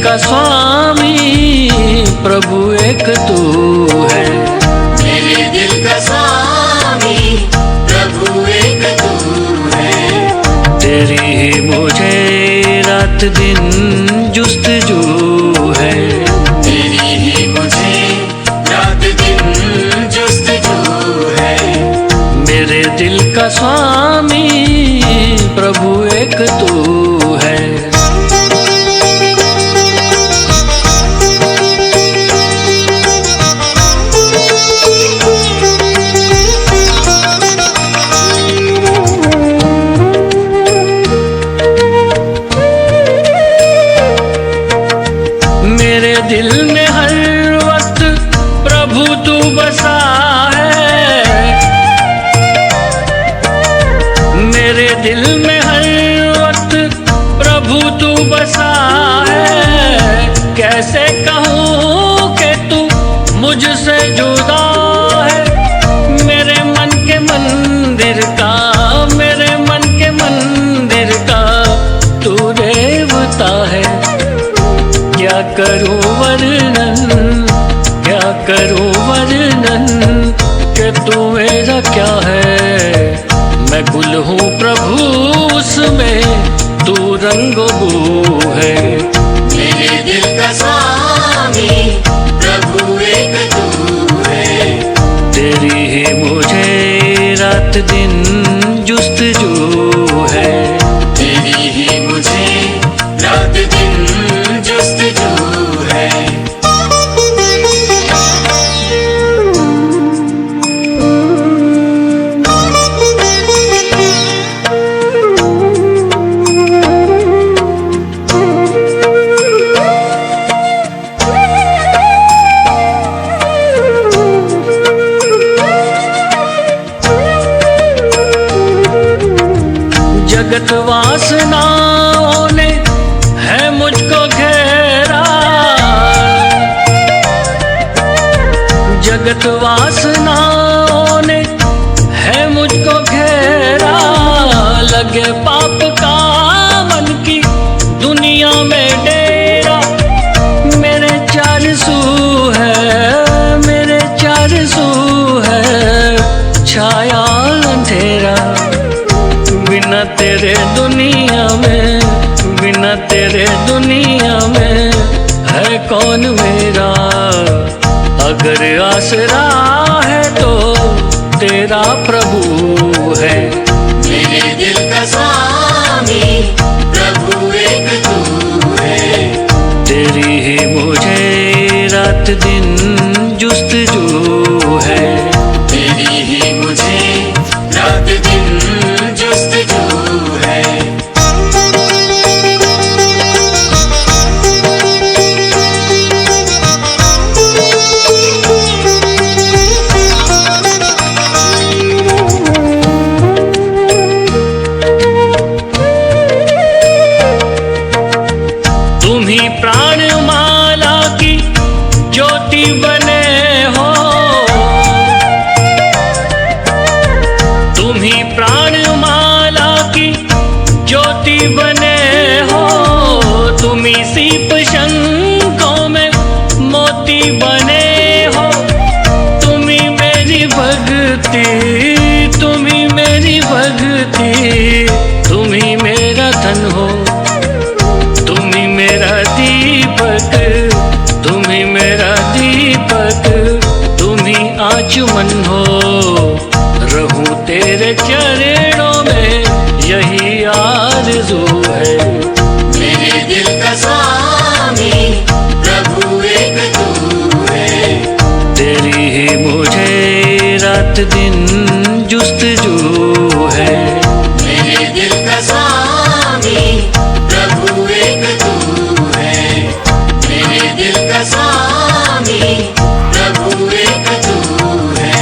का स्वामी प्रभु एक तू है। मेरे दिल का स्वामी प्रभु एक तू है। तेरी ही मुझे रात दिन जुस्तजू है। तेरी ही मुझे रात दिन जुस्तजू है। मेरे दिल का स्वामी प्रभु एक तू है। मेरे दिल में हर वक्त प्रभु तू बसा है। मेरे दिल में हर वक्त प्रभु तू बसा है। कैसे कहूँ कि तू मुझसे जुदा है। मेरे मन के मंदिर का, मेरे मन के मंदिर का तू देवता है। क्या करूं वर्णन, क्या करूं वर्णन कि तू मेरा क्या है। मैं गुल हूँ प्रभु उसमें तू रंगबू है। मेरे दिल का स्वामी प्रभु एक तू है। तेरी ही मुझे रात दिन जुस्तजू है। तेरी ही मुझे रात दिन जुस्तजू है। जगत वासनाओं ने है मुझको घेरा। जगत वासनाओं ने है मुझको घेरा। लगे पाप का मन की दुनिया में डेरा। मेरे चार सू है, मेरे चार सू है छाया अंधेरा। बिना तेरे दुनिया में, बिना तेरे दुनिया में है कौन मेरा। अगर आसरा है तो तेरा प्रभु है। मेरे दिल का स्वामी प्रभु एक तू है। तेरी ही मुझे रात दिन जुस्तजू है। तेरी ही मुझे रात दिन जुस्तजू है। तुम ही प्राणमाला की ज्योति बने हो। तुम ही प्राणमाला की ज्योति बने हो। तुम ही सीप शंखों में मोती बने हो। तुम ही मेरी भक्ति, तुम ही मेरी भक्ति, तुम ही मेरा धन हो। तुम ही मेरा दीपक, तुम ही मेरा दीपक, तुम ही आचमन हो। रहूं तेरे चरणों में यही आरज़ू है। मेरे दिल का स्वामी प्रभु एक तू है। तेरी ही मुझे रात दिन जुस्तजू है। मेरे दिल का स्वामी प्रभु एक तू है। मेरे दिल का स्वामी प्रभु एक तू है।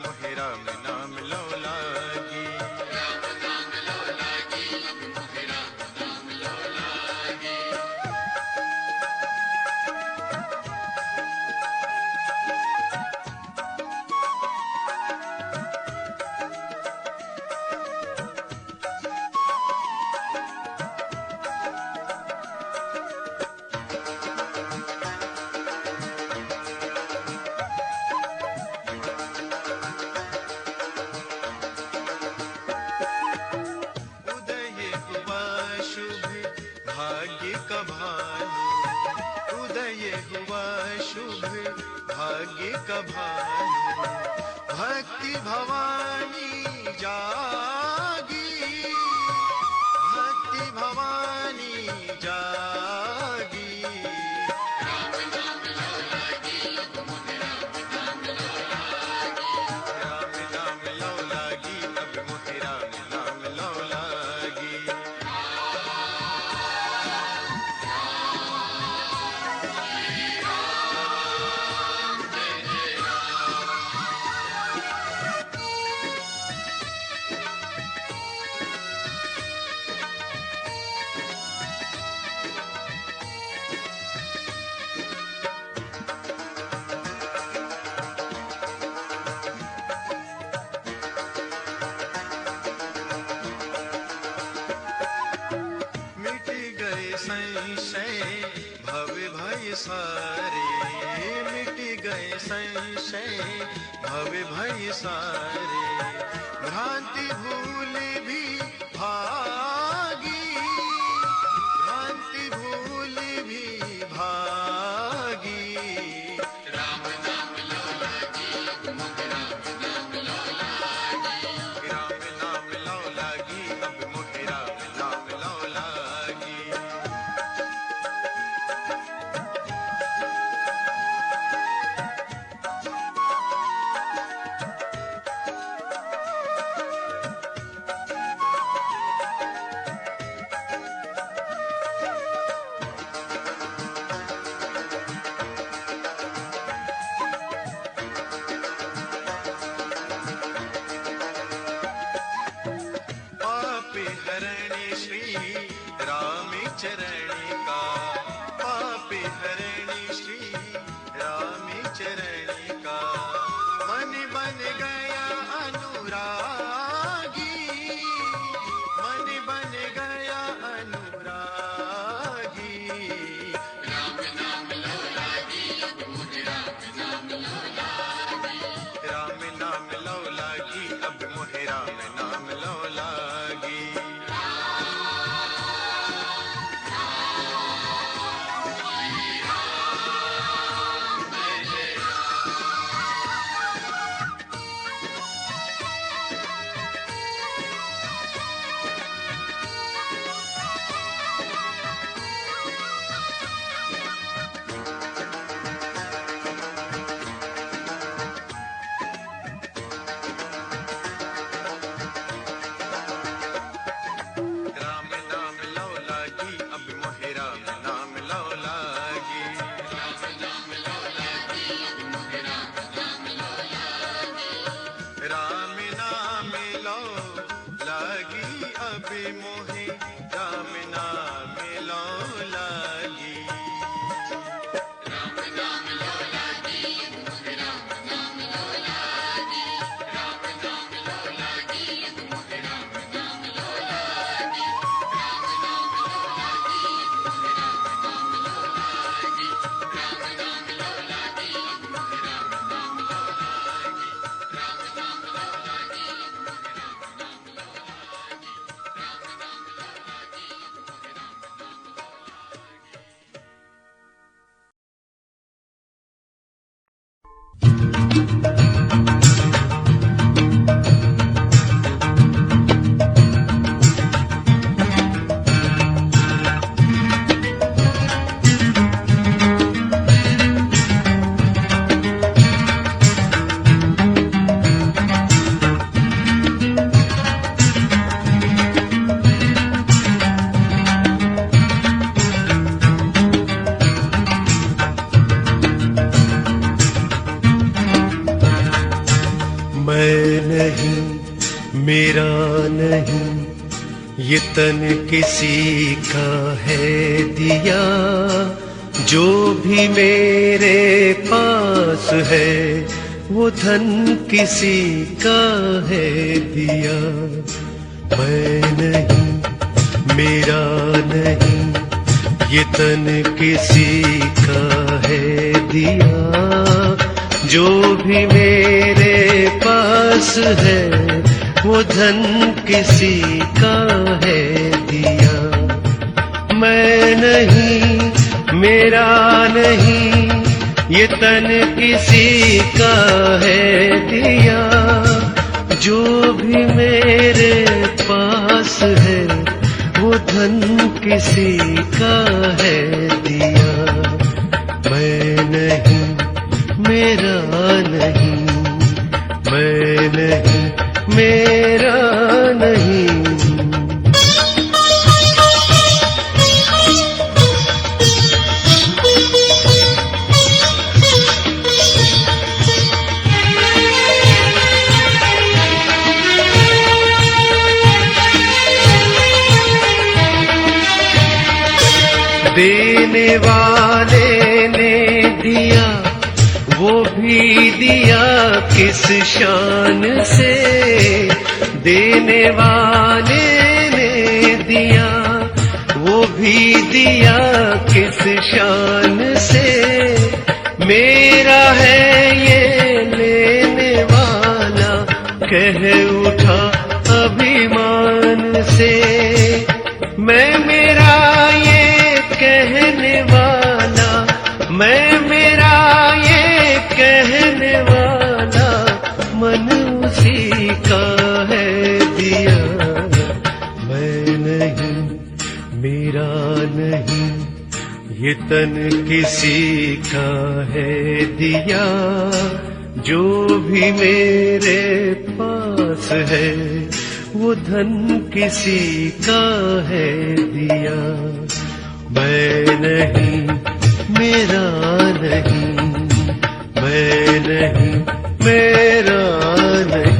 मोहे राम नाम लो लागी। राम नाम लो लागी, अब मोहे राम नाम लो लागी। उदय हुआ शुभ भाग्य का भानु, उदय हुआ शुभ भाग्य का भानु, भक्ति भवानी जागी, भक्ति भवानी जागी। राम नाम लो लागी, अब मोहे राम नाम लो लागी। राम नाम लो लागी, अब मोहे राम नाम लो लागी। मिट गए संशय भव भय सारे, मिट गए संशय भव भय सारे, भ्रांति भूल भी भागी, भ्रांति भूल भी भागी। राम नाम लो लागी, अब मोहे राम नाम लो लागी। राम नाम लो लागी, अब मोहे राम नाम लो लागी। मैं नहीं, मेरा नहीं, ये तन किसी का है दिया। जो भी मेरे पास है वो धन किसी का है दिया। मैं नहीं, मेरा नहीं, ये तन किसी का है दिया। जो भी मेरे पास है वो धन किसी का है दिया। मैं नहीं, मेरा नहीं, ये तन किसी का है दिया। जो भी मेरे पास है वो धन किसी का है दिया। मैं नहीं, मेरा नहीं, मैं नहीं, मेरा नहीं। देने वाले ने दिया वो भी दिया किस शान से। देने वाले ने दिया वो भी दिया किस शान से। मेरा है ये लेने वाला कह उठा अभिमान से। मैं मेरा ये कहने वाला, मैं मेरा ये कहने वाला, मन उसी का है दिया। मैं नहीं, मेरा नहीं, ये तन किसी का है दिया। जो भी मेरे पास है वो धन किसी का है दिया। मैं नहीं, मेरा नहीं, मैं नहीं, मेरा नहीं।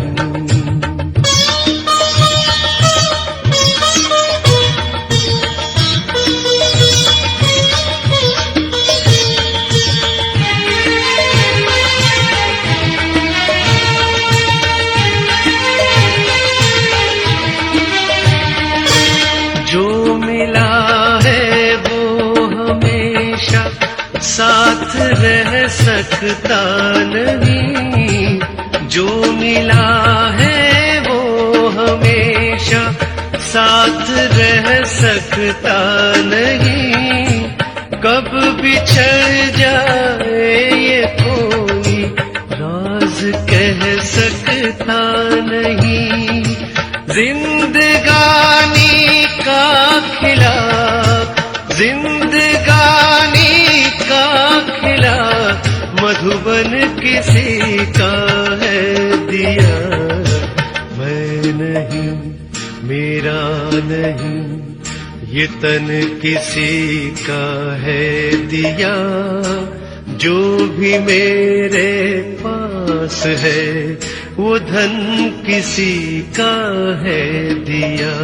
जो मिला है वो हमेशा साथ रह सकता नहीं। जो मिला है वो हमेशा साथ रह सकता नहीं। कब बिछड़ जाए ये कोई राज कह सकता नहीं। जिंदगानी का खिला, जिंदगानी का खिला, मधुबन किसी का है दिया। मैं नहीं, मेरा नहीं, ये तन किसी का है दिया। जो भी मेरे पास है वो धन किसी का है दिया।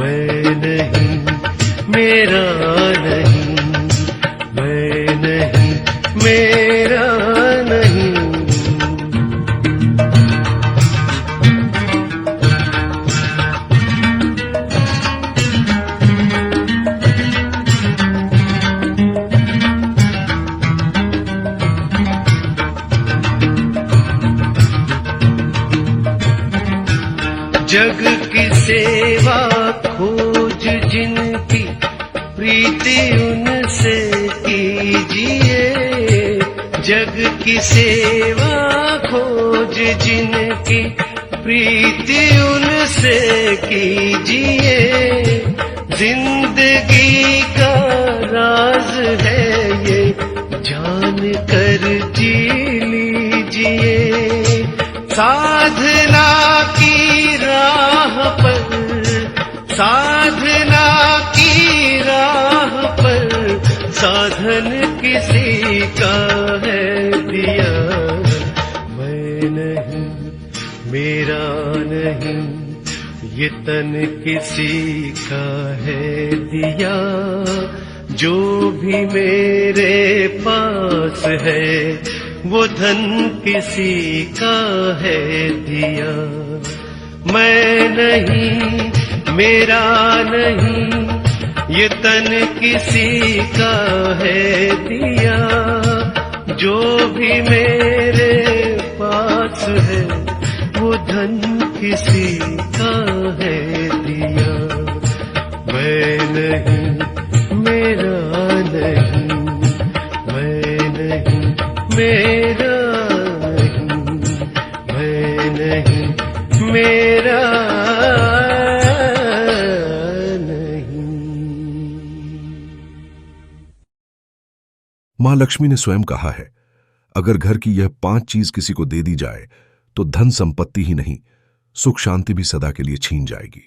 मैं नहीं, मेरा नहीं, मैं नहीं, मेरा नहीं। जग की सेवा खोज जिनकी प्रीति उनसे कीजिए। जग की सेवा खोज जिनकी प्रीति उनसे कीजिए। जिंदगी का राज है ये जान कर जी लीजिए। साधना की राह पर, साधना की राह पर साधन किसी का है दिया। मैं नहीं, मेरा नहीं ये तन किसी का है दिया, जो भी मेरे पास है वो धन किसी का है दिया। मैं नहीं, मेरा नहीं, ये तन किसी का है दिया, जो भी मेरे पास है वो धन किसी का है दिया। मैं नहीं, मेरा नहीं, मैं नहीं, मेरा नहीं, मैं नहीं, मेरा नहीं। मां लक्ष्मी ने स्वयं कहा है, अगर घर की यह 5 चीज किसी को दे दी जाए तो धन संपत्ति ही नहीं, सुख शांति भी सदा के लिए छीन जाएगी।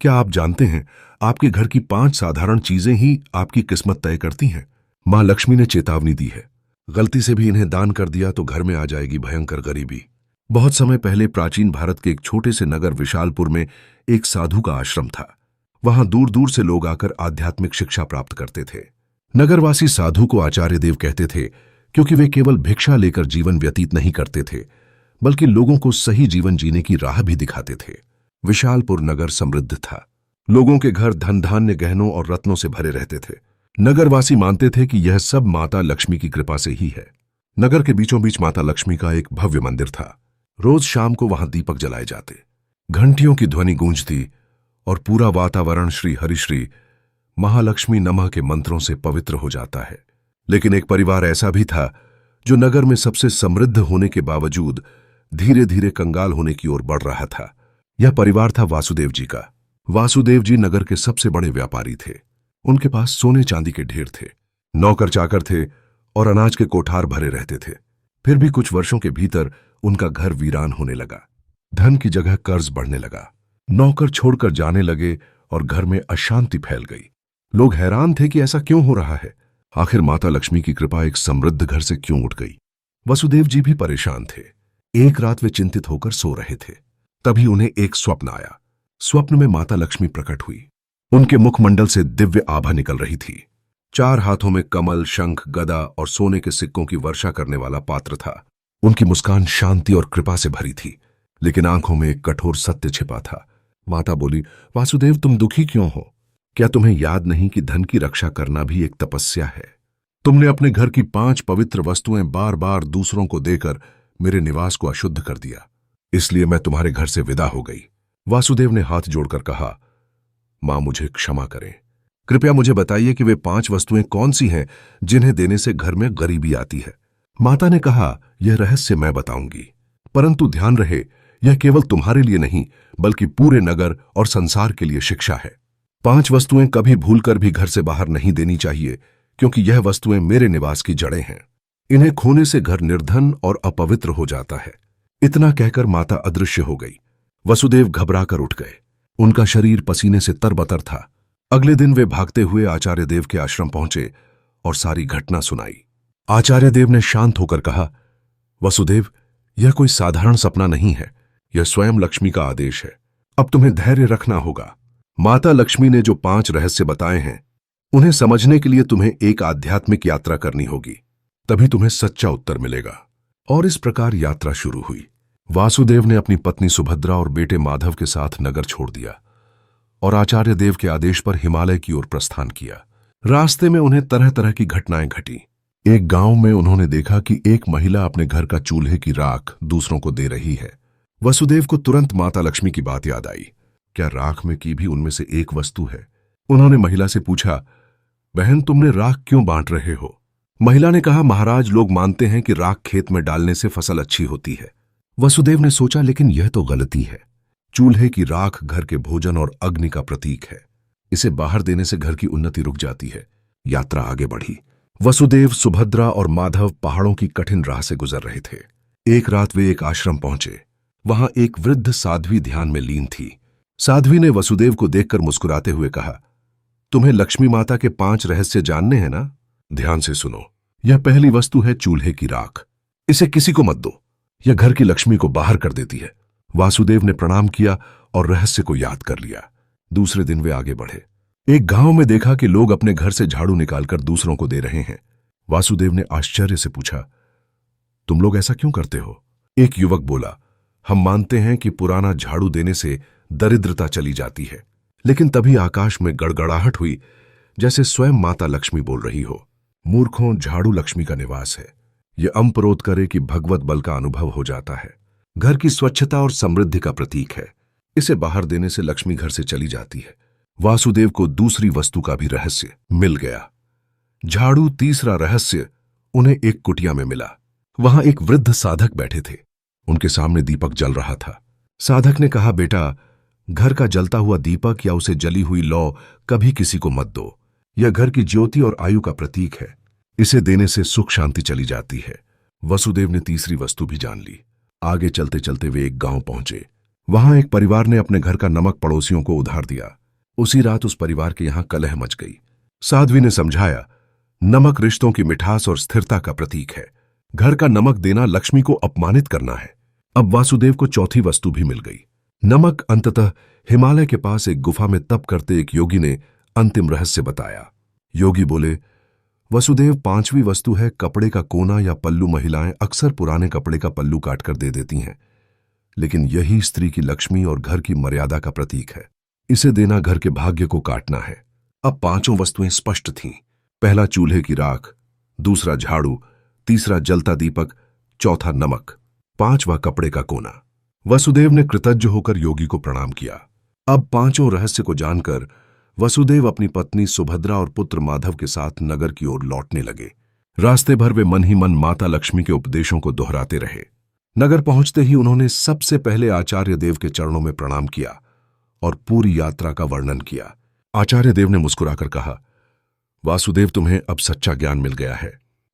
क्या आप जानते हैं, आपके घर की 5 साधारण चीजें ही आपकी किस्मत तय करती हैं। मां लक्ष्मी ने चेतावनी दी है, गलती से भी इन्हें दान कर दिया तो घर में आ जाएगी भयंकर गरीबी। बहुत समय पहले प्राचीन भारत के एक छोटे से नगर विशालपुर में एक साधु का आश्रम था। वहां दूर दूर से लोग आकर आध्यात्मिक शिक्षा प्राप्त करते थे। नगरवासी साधु को आचार्य देव कहते थे, क्योंकि वे केवल भिक्षा लेकर जीवन व्यतीत नहीं करते थे, बल्कि लोगों को सही जीवन जीने की राह भी दिखाते थे। विशालपुर नगर समृद्ध था। लोगों के घर धन धान्य, गहनों और रत्नों से भरे रहते थे। नगरवासी मानते थे कि यह सब माता लक्ष्मी की कृपा से ही है। नगर के बीचों बीच माता लक्ष्मी का एक भव्य मंदिर था। रोज शाम को वहां दीपक जलाए जाते, घंटियों की ध्वनि गूंजती और पूरा वातावरण श्री हरिश्री महालक्ष्मी नमः के मंत्रों से पवित्र हो जाता है। लेकिन एक परिवार ऐसा भी था जो नगर में सबसे समृद्ध होने के बावजूद धीरे धीरे कंगाल होने की ओर बढ़ रहा था। यह परिवार था वासुदेव जी का। वासुदेव जी नगर के सबसे बड़े व्यापारी थे। उनके पास सोने चांदी के ढेर थे, नौकर चाकर थे और अनाज के कोठार भरे रहते थे। फिर भी कुछ वर्षों के भीतर उनका घर वीरान होने लगा। धन की जगह कर्ज बढ़ने लगा। नौकर छोड़कर जाने लगे और घर में अशांति फैल गई। लोग हैरान थे कि ऐसा क्यों हो रहा है। आखिर माता लक्ष्मी की कृपा एक समृद्ध घर से क्यों उठ गई। वसुदेव जी भी परेशान थे। एक रात वे चिंतित होकर सो रहे थे, तभी उन्हें एक स्वप्न आया। स्वप्न में माता लक्ष्मी प्रकट हुई। उनके मुखमंडल से दिव्य आभा निकल रही थी। 4 हाथों में कमल, शंख, गदा और सोने के सिक्कों की वर्षा करने वाला पात्र था। उनकी मुस्कान शांति और कृपा से भरी थी, लेकिन आंखों में एक कठोर सत्य छिपा था। माता बोली, वासुदेव तुम दुखी क्यों हो? क्या तुम्हें याद नहीं कि धन की रक्षा करना भी एक तपस्या है? तुमने अपने घर की 5 पवित्र वस्तुएं बार बार दूसरों को देकर मेरे निवास को अशुद्ध कर दिया, इसलिए मैं तुम्हारे घर से विदा हो गई। वासुदेव ने हाथ जोड़कर कहा, मां मुझे क्षमा करें। कृपया मुझे बताइए कि वे 5 वस्तुएं कौन सी हैं जिन्हें देने से घर में गरीबी आती है। माता ने कहा, यह रहस्य मैं बताऊंगी, परंतु ध्यान रहे यह केवल तुम्हारे लिए नहीं बल्कि पूरे नगर और संसार के लिए शिक्षा है। 5 वस्तुएं कभी भूलकर भी घर से बाहर नहीं देनी चाहिए, क्योंकि यह वस्तुएं मेरे निवास की जड़ें हैं। इन्हें खोने से घर निर्धन और अपवित्र हो जाता है। इतना कहकर माता अदृश्य हो गई। वसुदेव घबराकर उठ गए। उनका शरीर पसीने से तरबतर था। अगले दिन वे भागते हुए आचार्य देव के आश्रम पहुंचे और सारी घटना सुनाई। आचार्य देव ने शांत होकर कहा, वसुदेव, यह कोई साधारण सपना नहीं है, यह स्वयं लक्ष्मी का आदेश है। अब तुम्हें धैर्य रखना होगा। माता लक्ष्मी ने जो 5 रहस्य बताए हैं, उन्हें समझने के लिए तुम्हें एक आध्यात्मिक यात्रा करनी होगी, तभी तुम्हें सच्चा उत्तर मिलेगा। और इस प्रकार यात्रा शुरू हुई। वासुदेव ने अपनी पत्नी सुभद्रा और बेटे माधव के साथ नगर छोड़ दिया और आचार्य देव के आदेश पर हिमालय की ओर प्रस्थान किया। रास्ते में उन्हें तरह तरह की घटनाएं घटी। एक गांव में उन्होंने देखा कि एक महिला अपने घर का चूल्हे की राख दूसरों को दे रही है। वसुदेव को तुरंत माता लक्ष्मी की बात याद आई। क्या राख में की भी उनमें से एक वस्तु है? उन्होंने महिला से पूछा, बहन तुमने राख क्यों बांट रहे हो? महिला ने कहा, महाराज लोग मानते हैं कि राख खेत में डालने से फसल अच्छी होती है। वसुदेव ने सोचा, लेकिन यह तो गलती है। चूल्हे की राख घर के भोजन और अग्नि का प्रतीक है। इसे बाहर देने से घर की उन्नति रुक जाती है। यात्रा आगे बढ़ी। वसुदेव, सुभद्रा और माधव पहाड़ों की कठिन राह से गुजर रहे थे। एक रात वे एक आश्रम पहुंचे। वहां एक वृद्ध साध्वी ध्यान में लीन थी। साध्वी ने वसुदेव को देखकर मुस्कुराते हुए कहा, तुम्हें लक्ष्मी माता के 5 रहस्य जानने हैं ना? ध्यान से सुनो। यह पहली वस्तु है चूल्हे की राख। इसे किसी को मत दो, यह घर की लक्ष्मी को बाहर कर देती है। वासुदेव ने प्रणाम किया और रहस्य को याद कर लिया। दूसरे दिन वे आगे बढ़े। एक गांव में देखा कि लोग अपने घर से झाड़ू निकालकर दूसरों को दे रहे हैं। वासुदेव ने आश्चर्य से पूछा, तुम लोग ऐसा क्यों करते हो? एक युवक बोला, हम मानते हैं कि पुराना झाड़ू देने से दरिद्रता चली जाती है। लेकिन तभी आकाश में गड़गड़ाहट हुई, जैसे स्वयं माता लक्ष्मी बोल रही हो, मूर्खों, झाड़ू लक्ष्मी का निवास है। यह अम्परोध करे कि भगवत बल का अनुभव हो जाता है। घर की स्वच्छता और समृद्धि का प्रतीक है। इसे बाहर देने से लक्ष्मी घर से चली जाती है। वासुदेव को दूसरी वस्तु का भी रहस्य मिल गया। झाड़ू तीसरा रहस्य उन्हें एक कुटिया में मिला। वहां एक वृद्ध साधक बैठे थे। उनके सामने दीपक जल रहा था। साधक ने कहा, बेटा, घर का जलता हुआ दीपक या उसे जली हुई लौ कभी किसी को मत दो। यह घर की ज्योति और आयु का प्रतीक है। इसे देने से सुख शांति चली जाती है। वसुदेव ने तीसरी वस्तु भी जान ली। आगे चलते चलते वे एक गांव पहुंचे। वहां एक परिवार ने अपने घर का नमक पड़ोसियों को उधार दिया। उसी रात उस परिवार के यहां कलह मच गई। साध्वी ने समझाया, नमक रिश्तों की मिठास और स्थिरता का प्रतीक है। घर का नमक देना लक्ष्मी को अपमानित करना है। अब वासुदेव को चौथी वस्तु भी मिल गई। नमक अंततः हिमालय के पास एक गुफा में तप करते एक योगी ने अंतिम रहस्य बताया। योगी बोले, वसुदेव, पांचवी वस्तु है कपड़े का कोना या पल्लू। महिलाएं अक्सर पुराने कपड़े का पल्लू काटकर दे देती हैं, लेकिन यही स्त्री की लक्ष्मी और घर की मर्यादा का प्रतीक है। इसे देना घर के भाग्य को काटना है। अब पांचों वस्तुएं स्पष्ट थीं। पहला चूल्हे की राख, दूसरा झाड़ू, तीसरा जलता दीपक, चौथा नमक, पांचवा कपड़े का कोना। वसुदेव ने कृतज्ञ होकर योगी को प्रणाम किया। अब पांचों रहस्य को जानकर वसुदेव अपनी पत्नी सुभद्रा और पुत्र माधव के साथ नगर की ओर लौटने लगे। रास्ते भर वे मन ही मन माता लक्ष्मी के उपदेशों को दोहराते रहे। नगर पहुंचते ही उन्होंने सबसे पहले आचार्य देव के चरणों में प्रणाम किया और पूरी यात्रा का वर्णन किया। आचार्य देव ने मुस्कुराकर कहा, वासुदेव, तुम्हें अब सच्चा ज्ञान मिल गया है।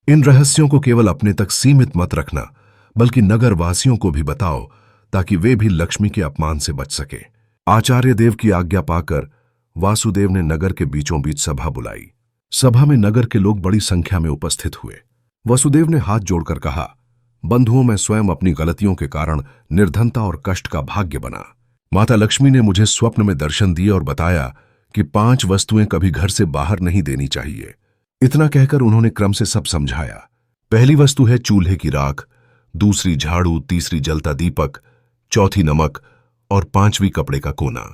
इन रहस्यों को केवल अपने तक सीमित मत रखना, बल्कि नगर वासियों को भी बताओ, ताकि वे भी लक्ष्मी के अपमान से बच सके। आचार्य देव की आज्ञा पाकर वासुदेव ने नगर के बीचों बीच सभा बुलाई। सभा में नगर के लोग बड़ी संख्या में उपस्थित हुए। वसुदेव ने हाथ जोड़कर कहा, बंधुओं, मैं स्वयं अपनी गलतियों के कारण निर्धनता और कष्ट का भाग्य बना। माता लक्ष्मी ने मुझे स्वप्न में दर्शन दिए और बताया कि 5 वस्तुएं कभी घर से बाहर नहीं देनी चाहिए। इतना कहकर उन्होंने क्रम से सब समझाया। पहली वस्तु है चूल्हे की राख, दूसरी झाड़ू, तीसरी जलता दीपक, चौथी नमक और 5वीं कपड़े का कोना।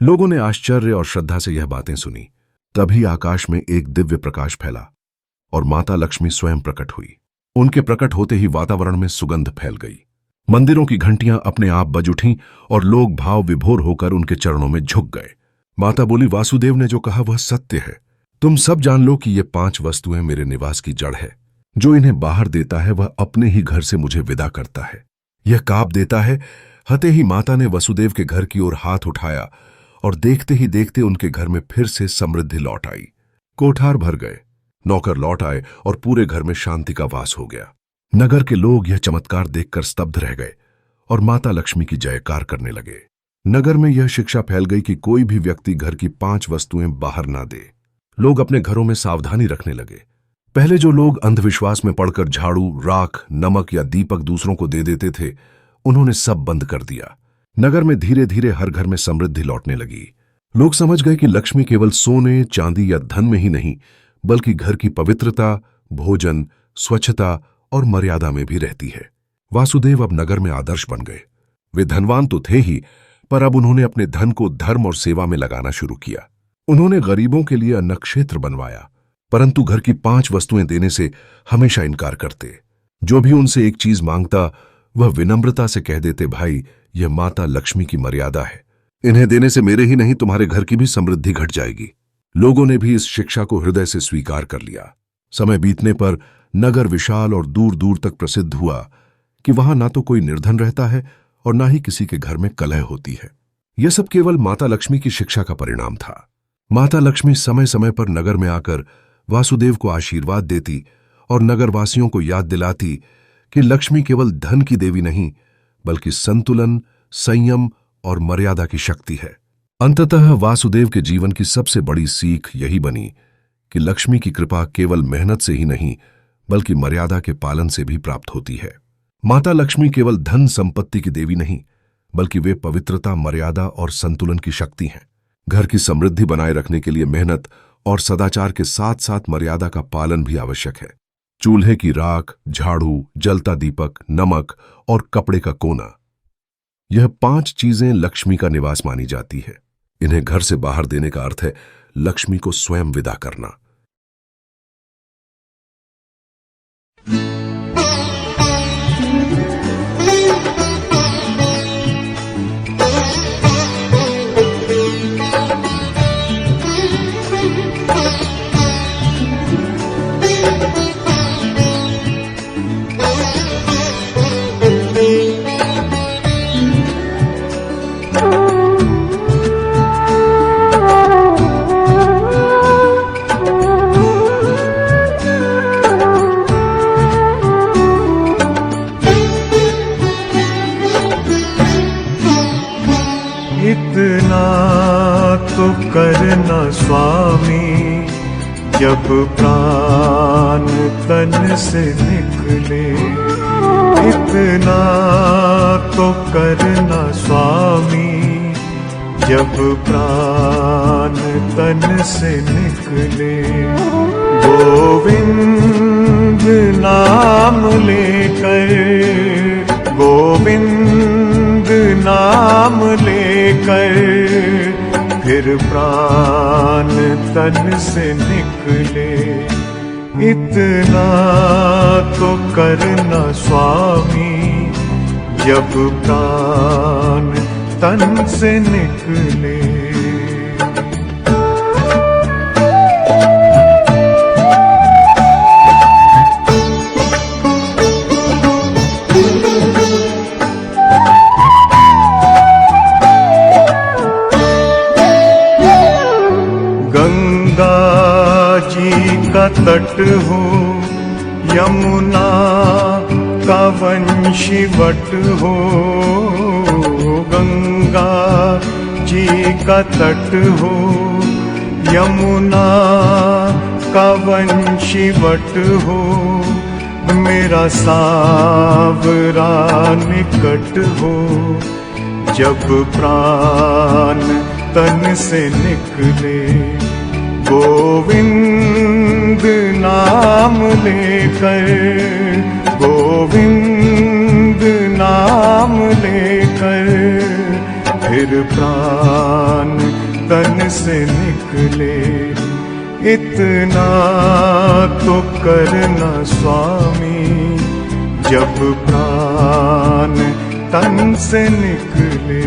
लोगों ने आश्चर्य और श्रद्धा से यह बातें सुनी। तभी आकाश में एक दिव्य प्रकाश फैला और माता लक्ष्मी स्वयं प्रकट हुई। उनके प्रकट होते ही वातावरण में सुगंध फैल गई। मंदिरों की घंटियां अपने आप बज उठीं और लोग भाव विभोर होकर उनके चरणों में झुक गए। माता बोली, वासुदेव ने जो कहा वह सत्य है। तुम सब जान लो कि ये 5 वस्तुएं मेरे निवास की जड़ है। जो इन्हें बाहर देता है वह अपने ही घर से मुझे विदा करता है। यह काप देता है। हते ही माता ने वसुदेव के घर की ओर हाथ उठाया और देखते ही देखते उनके घर में फिर से समृद्धि लौट आई। कोठार भर गए, नौकर लौट आए और पूरे घर में शांति का वास हो गया। नगर के लोग यह चमत्कार देखकर स्तब्ध रह गए और माता लक्ष्मी की जयकार करने लगे। नगर में यह शिक्षा फैल गई कि कोई भी व्यक्ति घर की 5 वस्तुएं बाहर ना दे। लोग अपने घरों में सावधानी रखने लगे। पहले जो लोग अंधविश्वास में पड़कर झाड़ू, राख, नमक या दीपक दूसरों को दे देते थे, उन्होंने सब बंद कर दिया। नगर में धीरे धीरे हर घर में समृद्धि लौटने लगी। लोग समझ गए कि लक्ष्मी केवल सोने, चांदी या धन में ही नहीं, बल्कि घर की पवित्रता, भोजन, स्वच्छता और मर्यादा में भी रहती है। वासुदेव अब नगर में आदर्श बन गए। वे धनवान तो थे ही, पर अब उन्होंने अपने धन को धर्म और सेवा में लगाना शुरू किया। उन्होंने गरीबों के लिए अन्न क्षेत्र बनवाया, परंतु घर की 5 वस्तुएं देने से हमेशा इनकार करते। जो भी उनसे एक चीज मांगता, वह विनम्रता से कह देते, भाई, यह माता लक्ष्मी की मर्यादा है। इन्हें देने से मेरे ही नहीं, तुम्हारे घर की भी समृद्धि घट जाएगी। लोगों ने भी इस शिक्षा को हृदय से स्वीकार कर लिया। समय बीतने पर नगर विशाल और दूर दूर तक प्रसिद्ध हुआ कि वहां ना तो कोई निर्धन रहता है और ना ही किसी के घर में कलह होती है। यह सब केवल माता लक्ष्मी की शिक्षा का परिणाम था। माता लक्ष्मी समय समय पर नगर में आकर वासुदेव को आशीर्वाद देती और नगरवासियों को याद दिलाती कि लक्ष्मी केवल धन की देवी नहीं, बल्कि संतुलन, संयम और मर्यादा की शक्ति है। अंततः वासुदेव के जीवन की सबसे बड़ी सीख यही बनी कि लक्ष्मी की कृपा केवल मेहनत से ही नहीं, बल्कि मर्यादा के पालन से भी प्राप्त होती है। माता लक्ष्मी केवल धन संपत्ति की देवी नहीं, बल्कि वे पवित्रता, मर्यादा और संतुलन की शक्ति हैं। घर की समृद्धि बनाए रखने के लिए मेहनत और सदाचार के साथ साथ मर्यादा का पालन भी आवश्यक है। चूल्हे की राख, झाड़ू, जलता दीपक, नमक और कपड़े का कोना, यह 5 चीजें लक्ष्मी का निवास मानी जाती है। इन्हें घर से बाहर देने का अर्थ है लक्ष्मी को स्वयं विदा करना। इतना तो करना स्वामी, जब प्राण तन से निकले। इतना तो करना स्वामी, जब प्राण तन से निकले। गोविंद नाम लेकर, गोविंद नाम लेकर, फिर प्राण तन से निकले। इतना तो करना स्वामी, जब प्राण तन से निकले। गंगा जी का तट हो, यमुना का वंशीवट हो। गंगा जी का तट हो, यमुना का वंशीवट हो। मेरा सावरा निकट हो, जब प्राण तन से निकले। गोविंद नाम लेकर, गोविंद नाम लेकर, फिर प्राण तन से निकले। इतना तो करना स्वामी, जब प्राण तन से निकले।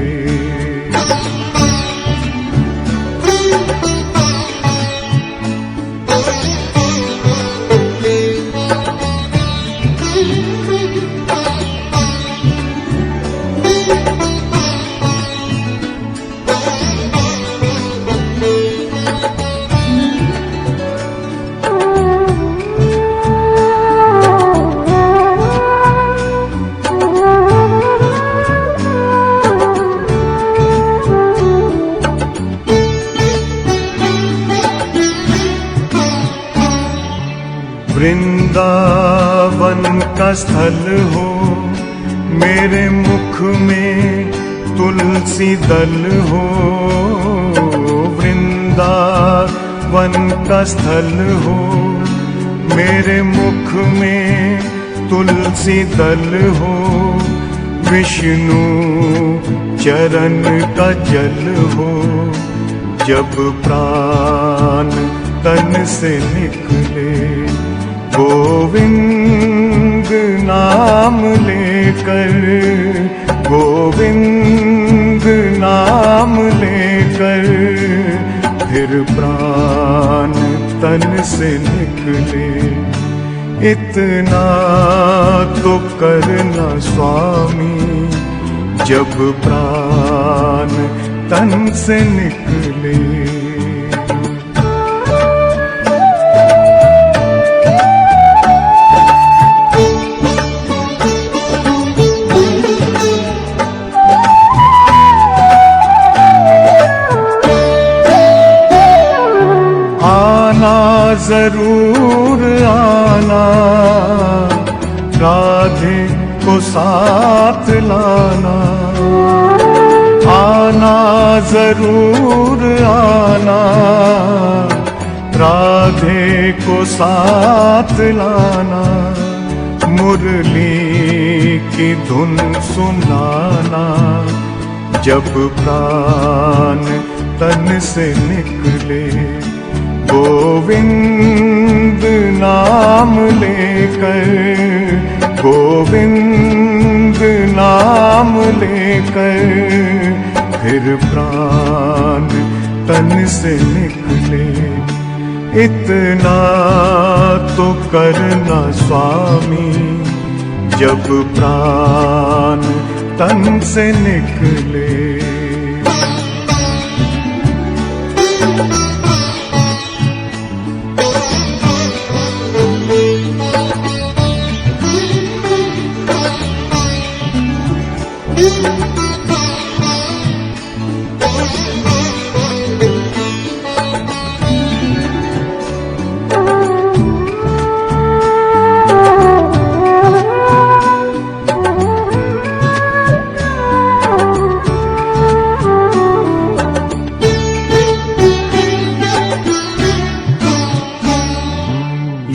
वृंदावन का स्थल हो, मेरे मुख में तुलसी दल हो। वृंदावन का स्थल हो, मेरे मुख में तुलसी दल हो। विष्णु चरण का जल हो, जब प्राण तन से निकले। गोविंद नाम लेकर, गोविंद नाम लेकर, फिर प्राण तन से निकले। इतना तो करना स्वामी, जब प्राण तन से निकले। जरूर आना, राधे को साथ लाना। जरूर आना, राधे को साथ लाना, मुरली की धुन सुनाना, जब प्राण तन से निकले। गोविंद नाम लेकर, गोविंद नाम लेकर, फिर प्राण तन से निकले। इतना तो करना स्वामी, जब प्राण तन से निकले।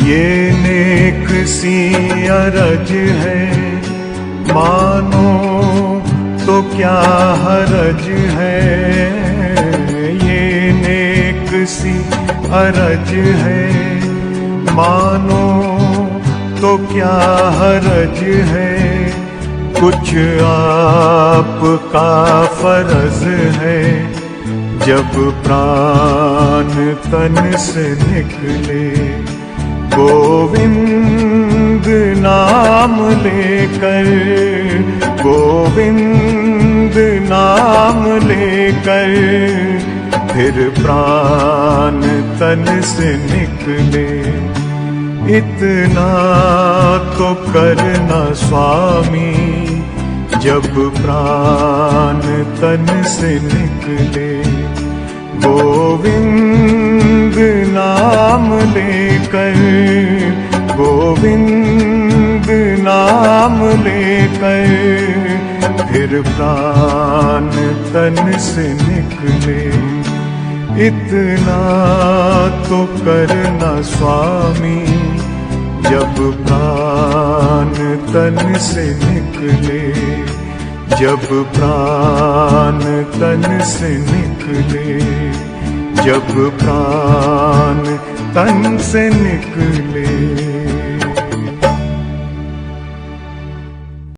ये नेक सी अरज है, मानो तो क्या हरज है। ये नेक सी अरज है, मानो तो क्या हरज है। कुछ आपका फर्ज है, जब प्राण तन से निकले। गोविंद नाम लेकर, गोविंद नाम लेकर, फिर प्राण तन से निकले। इतना तो करना स्वामी, जब प्राण तन से निकले। गोविंद नाम लेकर, गोविंद नाम लेकर, फिर प्राण तन से निकले। इतना तो करना स्वामी, जब प्राण तन से निकले। जब प्राण तन से निकले, जब प्राण तन से निकले।